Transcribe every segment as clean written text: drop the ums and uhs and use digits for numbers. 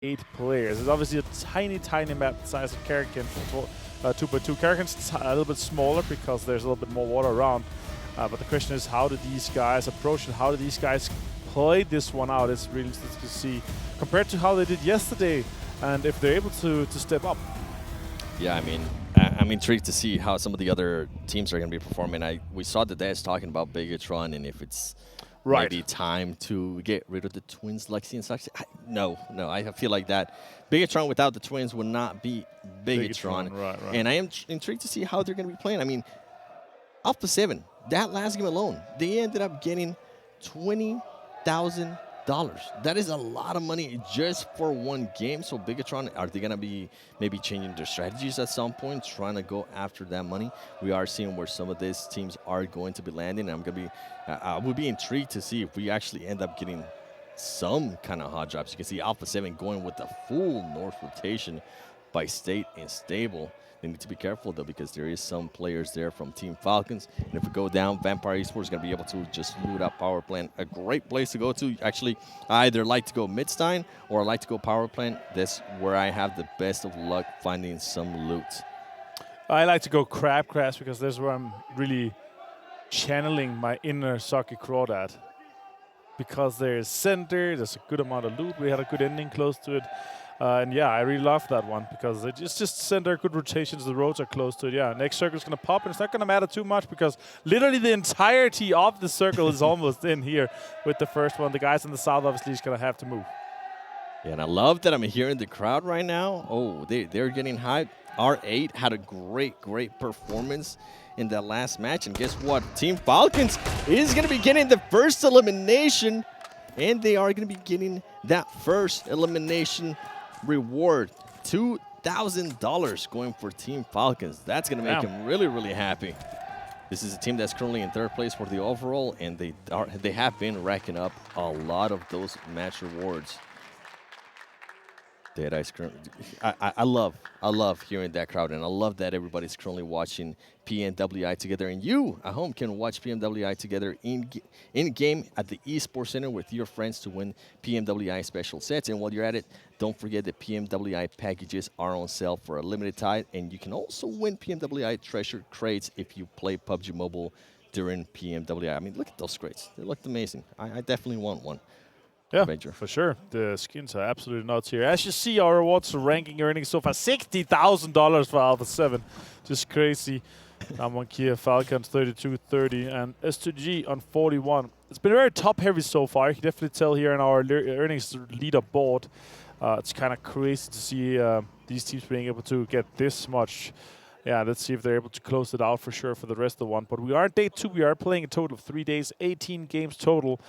8 players. It's obviously a tiny map the size of Karakin 2x2. Karakin's a little bit smaller because there's a little bit more water around. But the question is, how do these guys approach it? How do these guys play this one out? It's really interesting to see compared to how they did yesterday, and if they're able to step up. Yeah, I mean, I'm intrigued to see how some of the other teams are going to be performing. We saw the devs talking about Bigatron, and if it's maybe time to get rid of the twins, Lexi and Saxi. No, I feel like that Bigatron without the twins would not be Bigatron. Right. And I am intrigued to see how they're going to be playing. I mean, Alpha 7, that last game alone, they ended up getting $20,000. That is a lot of money just for one game. So Bigatron, are they going to be maybe changing their strategies at some point, trying to go after that money? We are seeing where some of these teams are going to be landing. I would be intrigued to see if we actually end up getting some kind of hot drops. You can see Alpha 7 going with the full North rotation by State and Stable. They need to be careful, though, because there is some players there from Team Falcons. And if we go down, Vampire Esports is going to be able to just loot up power plant. A great place to go to. Actually, I either like to go Midstein or I like to go power plant. That's where I have the best of luck finding some loot. I like to go Crab Crash because that's where I'm really channeling my inner Saki Crawdad. Because there's center, there's a good amount of loot. We had a good ending close to it. And yeah, I really love that one because it's just center, good rotations, the roads are close to it. Yeah, next circle's going to pop, and it's not going to matter too much because literally the entirety of the circle is almost in here with the first one. The guys in the south obviously is going to have to move. Yeah, and I love that I'm hearing the crowd right now. Oh, they're getting hyped. R8 had a great performance in that last match. And guess what? Team Falcons is going to be getting the first elimination, and they are going to be getting that first elimination reward, $2,000 going for Team Falcons. That's going to make them really happy. This is a team that's currently in third place for the overall, and they have been racking up a lot of those match rewards. I love hearing that crowd, and I love that everybody's currently watching PMWI together, and you at home can watch PMWI together in game at the Esports Center with your friends to win PMWI special sets. And while you're at it, don't forget that PMWI packages are on sale for a limited time, and you can also win PMWI treasure crates if you play PUBG Mobile during PMWI. I mean, look at those crates; they looked amazing. I definitely want one. Yeah, for sure. The skins are absolutely nuts here. As you see, our rewards ranking earning so far $60,000 for Alpha 7. Just crazy. I'm on Kia Falcons 32-30 and S2G on 41. It's been very top-heavy so far. You can definitely tell here in our earnings leaderboard. It's kind of crazy to see these teams being able to get this much. Yeah, let's see if they're able to close it out for sure for the rest of the one. But we are on day 2. We are playing a total of 3 days, 18 games total.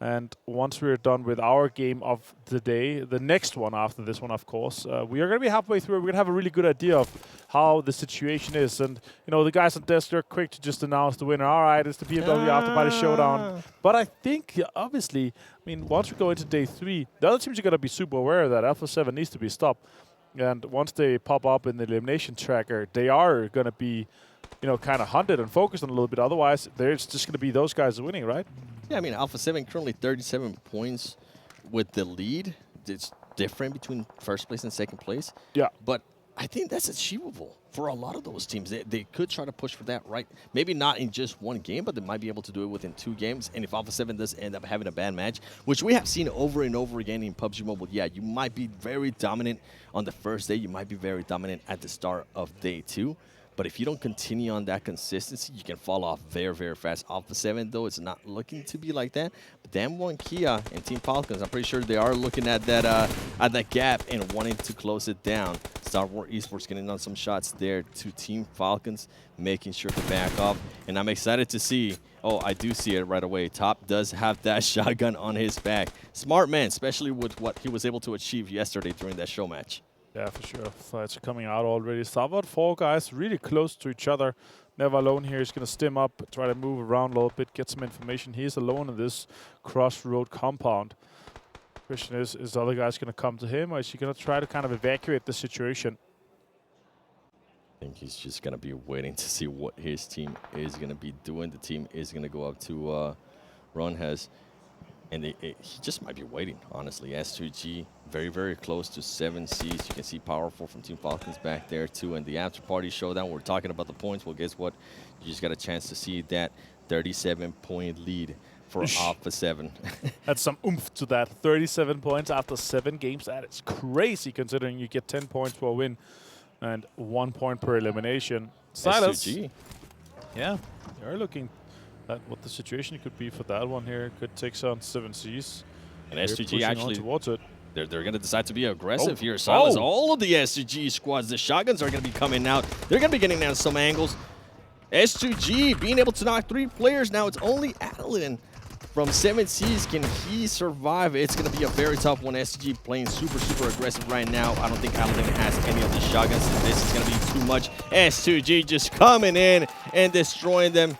And once we're done with our game of the day, the next one after this one, of course, we are going to be halfway through. We're going to have a really good idea of how the situation is. And, you know, the guys on desk, they're quick to just announce the winner. All right, it's the PMWI Afterparty Showdown. But I think, obviously, I mean, once we go into day 3, the other teams are going to be super aware that Alpha 7 needs to be stopped. And once they pop up in the elimination tracker, they are going to be, you know, kind of hunted and focused on a little bit. Otherwise, there's just going to be those guys winning, right? Yeah, I mean, Alpha 7 currently 37 points with the lead. It's different between first place and second place. Yeah. But I think that's achievable for a lot of those teams. They could try to push for that, right? Maybe not in just one game, but they might be able to do it within 2 games. And if Alpha 7 does end up having a bad match, which we have seen over and over again in PUBG Mobile, yeah, you might be very dominant on the first day. You might be very dominant at the start of day 2. But if you don't continue on that consistency, you can fall off very fast. Alpha 7, though, it's not looking to be like that. But Damwon, Kia, and Team Falcons, I'm pretty sure they are looking at that gap and wanting to close it down. Star Wars Esports getting on some shots there to Team Falcons, making sure to back off. And I'm excited to see, oh, I do see it right away. Top does have that shotgun on his back. Smart man, especially with what he was able to achieve yesterday during that show match. Yeah, for sure. Fights are coming out already. Starboard 4 guys really close to each other. Never alone here. He's going to stim up, try to move around a little bit, get some information. He's alone in this crossroad compound. Question is the other guys going to come to him, or is he going to try to kind of evacuate the situation? I think he's just going to be waiting to see what his team is going to be doing. The team is going to go up to Ron has. And he just might be waiting, honestly. S2G very, very close to 7Cs. You can see Powerful from Team Falcons back there too. And the Afterparty Showdown, we're talking about the points. Well, guess what? You just got a chance to see that 37-point lead for Alpha 7. That's some oomph to that. 37 points after 7 games. That is crazy considering you get 10 points for a win and 1 point per elimination. S2G. Yeah, they're looking at what the situation could be for that one here. Could take on 7Cs. And S2G actually towards it. They're going to decide to be aggressive here. Silas, all of the S2G squads, the shotguns are going to be coming out. They're going to be getting down some angles. S2G being able to knock 3 players. Now it's only Adeline from 7Cs. Can he survive? It's going to be a very tough one. S2G playing super, super aggressive right now. I don't think Adeline has any of the shotguns. This is going to be too much. S2G just coming in and destroying them.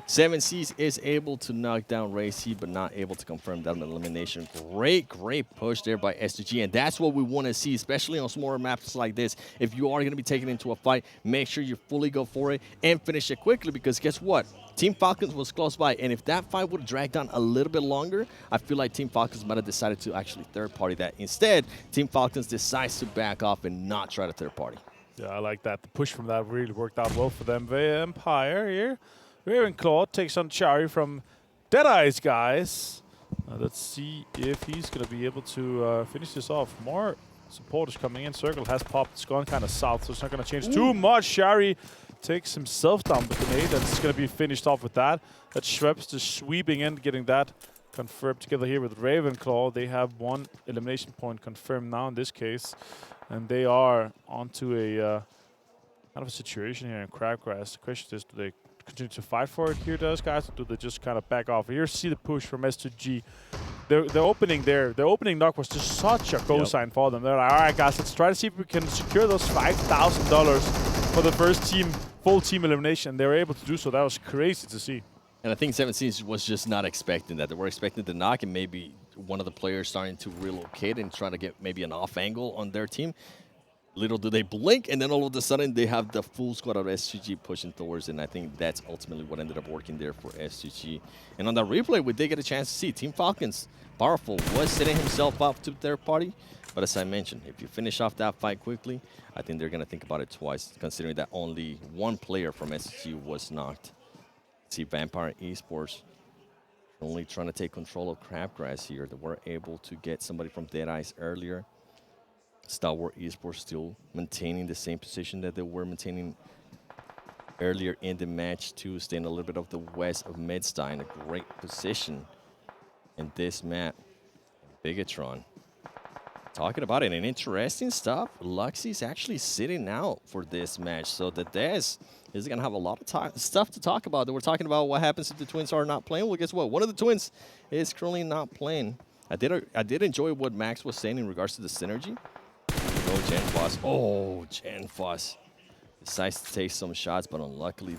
7Cs is able to knock down Racy, but not able to confirm that elimination. Great, great push there by S2G, and that's what we want to see, especially on smaller maps like this. If you are going to be taken into a fight, make sure you fully go for it and finish it quickly, because guess what? Team Falcons was close by, and if that fight would have dragged on a little bit longer, I feel like Team Falcons might have decided to actually third-party that. Instead, Team Falcons decides to back off and not try to third-party. Yeah, I like that. The push from that really worked out well for them. Vampire here. Ravenclaw takes on Chari from Deadeye's guys. Let's see if he's going to be able to finish this off. More supporters coming in. Circle has popped. It's gone kind of south, so it's not going to change too much. Chari takes himself down with the nade, and it's going to be finished off with that. That's Schweppes just sweeping in, getting that confirmed together here with Ravenclaw. They have 1 elimination point confirmed now in this case, and they are onto a kind of a situation here in Crabgrass. The question is, do they continue to fight for it here, those guys, or do they just kind of back off? Here, see the push from S2G. The opening there, the opening knock was just such a go sign for them. They're like, all right, guys, let's try to see if we can secure those $5,000 for the first team, full team elimination. They were able to do so. That was crazy to see. And I think 7Cs was just not expecting that. They were expecting the knock and maybe one of the players starting to relocate and trying to get maybe an off angle on their team. Little do they blink, and then all of a sudden they have the full squad of S2G pushing towards it, and I think that's ultimately what ended up working there for S2G. And on that replay, we did get a chance to see Team Falcons. Powerful was setting himself up to third party, but as I mentioned, if you finish off that fight quickly, I think they're going to think about it twice, considering that only 1 player from S2G was knocked. See Vampire Esports only trying to take control of Crabgrass here. They were able to get somebody from Deadeye's earlier. Stalwart Esports still maintaining the same position that they were maintaining earlier in the match too, staying a little bit off the west of Midstein, a great position in this map. Bigatron talking about it, and interesting stuff. Luxie's actually sitting out for this match, so the Des is going to have a lot of stuff to talk about. We're talking about what happens if the twins are not playing. Well, guess what? One of the twins is currently not playing. I did enjoy what Max was saying in regards to the synergy. Genfoss. Oh, Genfoss decides to take some shots, but unluckily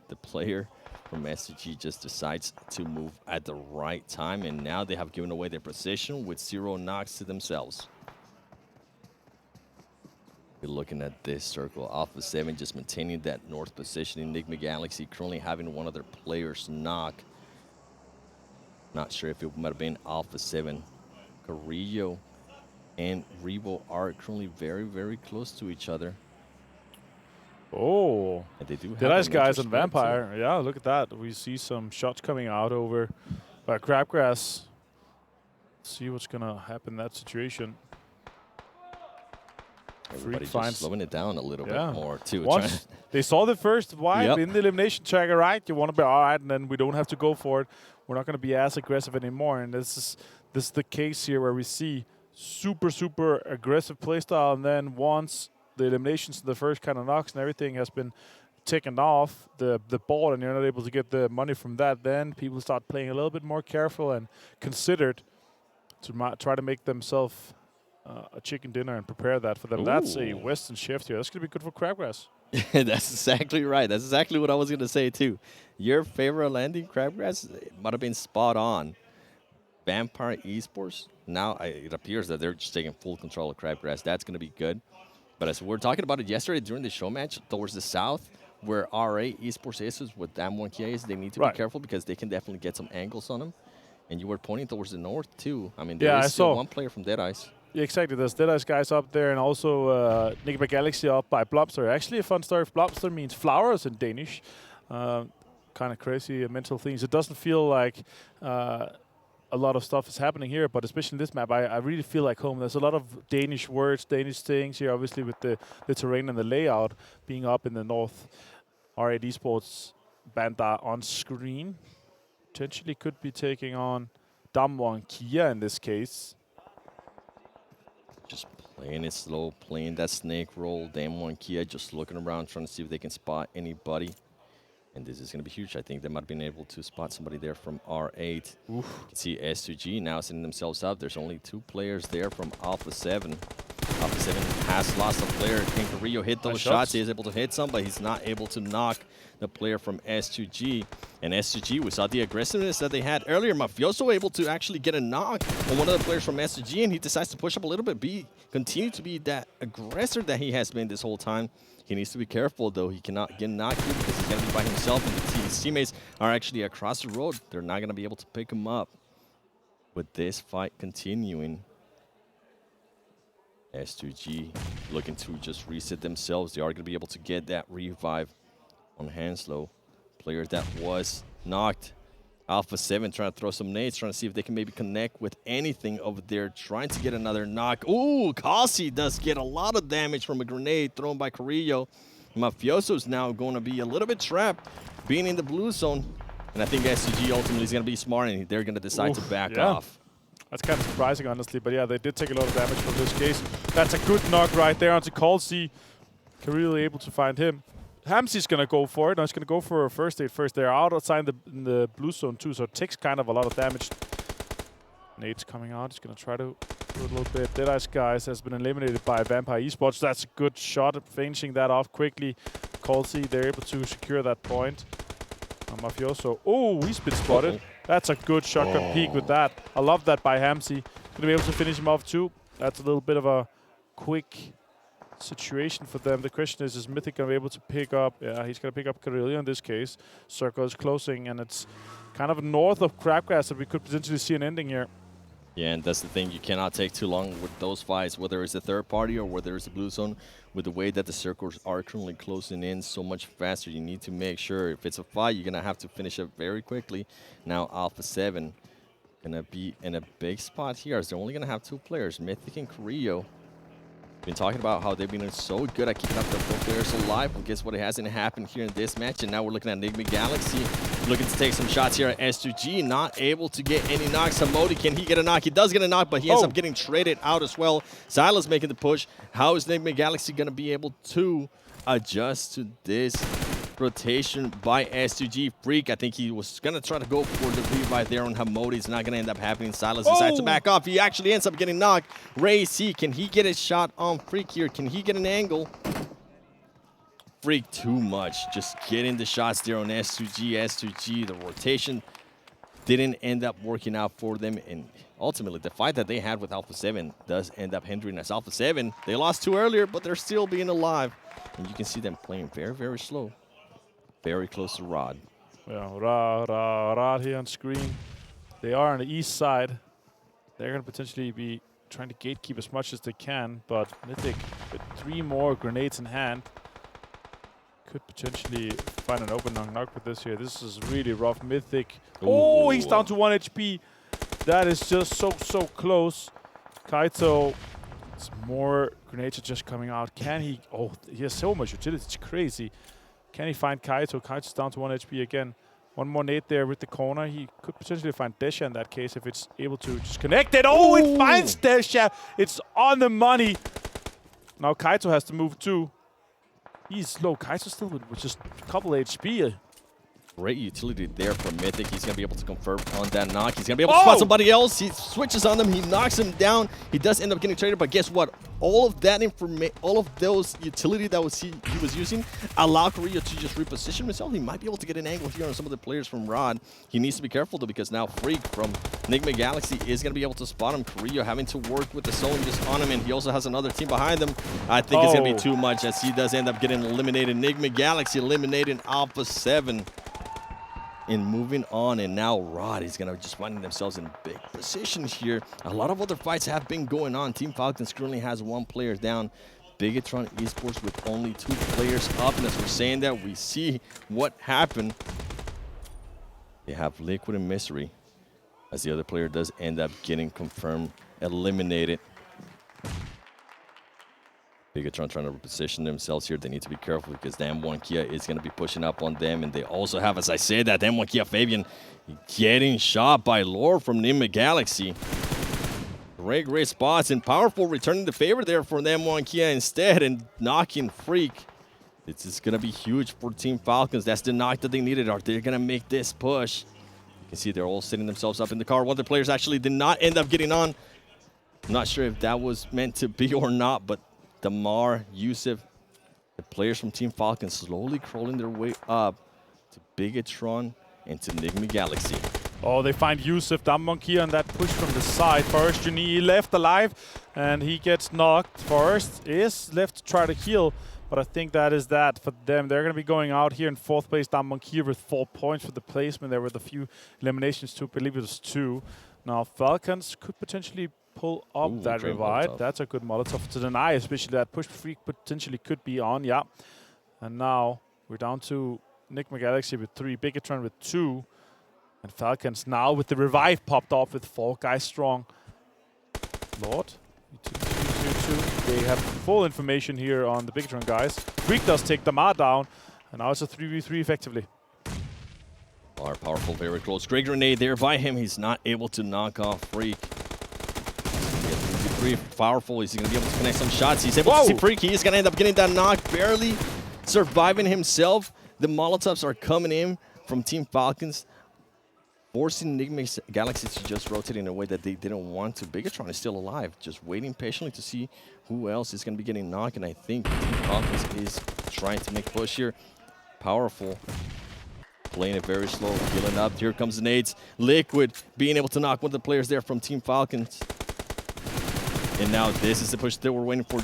the player from S2G just decides to move at the right time, and now they have given away their position with 0 knocks to themselves. We're looking at this circle. Alpha 7 just maintaining that north position. Enigma Galaxy currently having one of their players knock. Not sure if it might have been Alpha 7. Carrillo and Rebo are currently very, very close to each other. Oh, and they do have Deadeye's guys on Vampire. Too. Yeah, look at that. We see some shots coming out over by Crabgrass. See what's going to happen in that situation. Everybody just slowing it down a little bit more, too. Once they saw the first wipe in the elimination tracker, right? You want to be all right, and then we don't have to go for it. We're not going to be as aggressive anymore. And this is the case here where we see super, super aggressive playstyle, and then once the eliminations, the first kind of knocks and everything has been taken off the board, and you're not able to get the money from that, then people start playing a little bit more careful and considered to try to make themselves a chicken dinner and prepare that for them. Ooh. That's a Western shift here. That's going to be good for Crabgrass. That's exactly right. That's exactly what I was going to say, too. Your favorite landing, Crabgrass, might have been spot on. Vampire Esports, now it appears that they're just taking full control of Crabgrass. That's going to be good. But as we were talking about it yesterday during the show match, towards the south, where RA Esports is with M1KAs, they need to be careful because they can definitely get some angles on them. And you were pointing towards the north, too. I mean, there is still one player from Deadeye's. Yeah, exactly. There's Deadice guys up there, and also Galaxy up by Blobster. Actually, a fun story. Blobster means flowers in Danish. Kind of crazy mental things. It doesn't feel like a lot of stuff is happening here, but especially in this map, I really feel like home. There's a lot of Danish words, Danish things here, obviously with the terrain and the layout being up in the north. R8 Esports Bandar on screen. Potentially could be taking on Damwon Kia in this case. Just playing it slow, playing that snake roll. Damwon Kia just looking around, trying to see if they can spot anybody. And this is going to be huge. I think they might have been able to spot somebody there from R8. Oof. You can see S2G now setting themselves up. There's only 2 players there from Alpha 7. Alpha 7 has lost a player. Can Carrillo hit those shots? He is able to hit some, but he's not able to knock the player from S2G. And S2G, we saw the aggressiveness that they had earlier. Mafioso able to actually get a knock on one of the players from S2G, and he decides to push up a little bit, continue to be that aggressor that he has been this whole time. He needs to be careful, though. He cannot get knocked here because he's going to be by himself, and his teammates are actually across the road. They're not going to be able to pick him up. With this fight continuing, S2G looking to just reset themselves. They are going to be able to get that revive on Hanslow, player that was knocked. Alpha 7 trying to throw some nades, trying to see if they can maybe connect with anything over there, trying to get another knock. Ooh, Kasi does get a lot of damage from a grenade thrown by Carrillo. Mafioso's now going to be a little bit trapped, being in the blue zone. And I think SCG ultimately is going to be smart, and they're going to decide to back off. That's kind of surprising, honestly. But yeah, they did take a lot of damage from this case. That's a good knock right there onto Colsey. Carrillo able to find him. Hamsy's going to go for it. No, he's going to go for a first aid first. They're outside in the blue zone too, so it takes kind of a lot of damage. Nate's coming out. He's going to try to do a little bit. Deadice guys has been eliminated by Vampire Esports. That's a good shot, finishing that off quickly. Colsey, they're able to secure that point. Mafioso. Oh, he's been spotted. That's a good shotgun peek with that. I love that by Hamsy. Going to be able to finish him off too. That's a little bit of a quick situation for them. The question is Mythic going to be able to pick up? Yeah, he's going to pick up Carrillo in this case. Circle is closing, and it's kind of north of Crabgrass that we could potentially see an ending here. Yeah, and that's the thing. You cannot take too long with those fights, whether it's a third party or whether it's a blue zone. With the way that the circles are currently closing in so much faster, you need to make sure if it's a fight, you're going to have to finish it very quickly. Now Alpha 7 going to be in a big spot here as they're only going to have 2 players, Mythic and Carrillo. Been talking about how they've been so good at keeping up their 4 players alive. Well, guess what? It hasn't happened here in this match, and now we're looking at Enigma Galaxy looking to take some shots here at S2G. Not able to get any knocks. Hamodi, can he get a knock? He does get a knock, but he ends up getting traded out as well. Silas making the push. How is Enigma Galaxy going to be able to adjust to this rotation by S2G? Freak, I think he was going to try to go for the revive there on Hamodi. It's not going to end up happening. Silas decides to back off. He actually ends up getting knocked. Ray C, can he get a shot on Freak here? Can he get an angle? Freak too much. Just getting the shots there on S2G. S2G, the rotation didn't end up working out for them. And ultimately, the fight that they had with Alpha 7 does end up hindering us. Alpha 7, they lost 2 earlier, but they're still being alive. And you can see them playing very, very slow. Very close to Rod. Yeah, Rod here on screen. They are on the east side. They're going to potentially be trying to gatekeep as much as they can, but Mythic, with 3 more grenades in hand, could potentially find an open knock with this here. This is really rough. Mythic. Ooh. Oh, he's down to 1 HP. That is just so close. Kaito, more grenades are just coming out. Can he? Oh, he has so much utility. It's crazy. Can he find Kaito? Kaito's down to 1 HP again. 1 more nade there with the corner. He could potentially find Desha in that case if it's able to just connect it. Oh, it finds Desha. It's on the money. Now Kaito has to move too. He's low. Kaito still with just a couple HP. Great utility there from Mythic. He's going to be able to confirm on that knock. He's going to be able to spot somebody else. He switches on them. He knocks him down. He does end up getting traded, but guess what? All of that information, all of those utility that he was using allow Carrillo to just reposition himself. He might be able to get an angle here on some of the players from Rod. He needs to be careful, though, because now Freak from Enigma Galaxy is going to be able to spot him. Carrillo having to work with the zone just on him, and he also has another team behind him. I think it's going to be too much as he does end up getting eliminated. Enigma Galaxy eliminating Alpha 7. and moving on. And now Rod is going to just finding themselves in big position here. A lot of other fights have been going on. Team Falcons currently has 1 player down. Bigetron Esports with only 2 players up. And as we're saying that, we see what happened. They have Liquid and Mystery, as the other player does end up getting confirmed, eliminated. Bigetron trying to reposition themselves here. They need to be careful because the M1 Kia is going to be pushing up on them. And they also have, as I said, that M1 Kia Fabian getting shot by Lord from Nima Galaxy. Great spots, and Powerful returning the favor there for the M1 Kia instead and knocking Freak. This is going to be huge for Team Falcons. That's the knock that they needed. Are they going to make this push? You can see they're all setting themselves up in the car. One of the players actually did not end up getting on. I'm not sure if that was meant to be or not, but Damar, Yusuf, the players from Team Falcons slowly crawling their way up to Bigetron and to Nigma Galaxy. Oh, they find Yusuf Dammonkey on that push from the side. Forrest Juni left alive, and he gets knocked. Forrest is left to try to heal, but I think that is that for them. They're going to be going out here in 4th place. Dammonkey with 4 points for the placement. There were a few eliminations too. I believe it was 2. Now Falcons could potentially pull up that revive. Molotov. That's a good Molotov to deny, especially that push Freak potentially could be on. Yeah. And now we're down to Nigma Galaxy with 3, Bigetron with 2. And Falcons now with the revive popped off with 4 guys strong. Lord, 2-2-2-2. They have full information here on the Bigetron guys. Freak does take Damar down, and now it's a 3v3 effectively. Powerful, very close. Great grenade there by him. He's not able to knock off Freak. Powerful. He's going to be able to connect some shots. He's able to see Freak. He is going to end up getting that knock, barely surviving himself. The Molotovs are coming in from Team Falcons, forcing Enigma Galaxy to just rotate in a way that they didn't want to. Bigetron is still alive, just waiting patiently to see who else is going to be getting knocked. And I think Team Falcons is trying to make push here. Powerful. Playing it very slow, healing up. Here comes the nades. Liquid being able to knock one of the players there from Team Falcons. And now this is the push that we're waiting for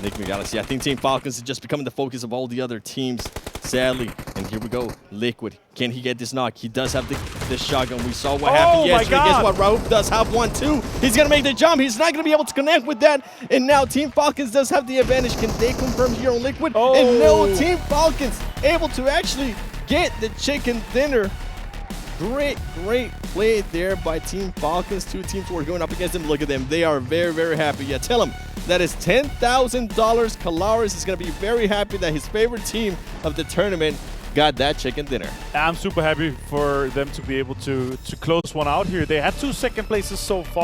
Nigma Galaxy. I think Team Falcons is just becoming the focus of all the other teams, sadly. And here we go, Liquid. Can he get this knock? He does have the shotgun. We saw what happened yesterday. Guess what? Rauf does have one too. He's going to make the jump. He's not going to be able to connect with that. And now Team Falcons does have the advantage. Can they confirm here on Liquid? And no, Team Falcons able to actually get the chicken dinner. Great play there by Team Falcons. 2 teams who are going up against them. Look at them. They are very happy. Yeah, tell them that is $10,000. Kalaris is going to be very happy that his favorite team of the tournament got that chicken dinner. I'm super happy for them to be able to close one out here. They had 2 second places so far.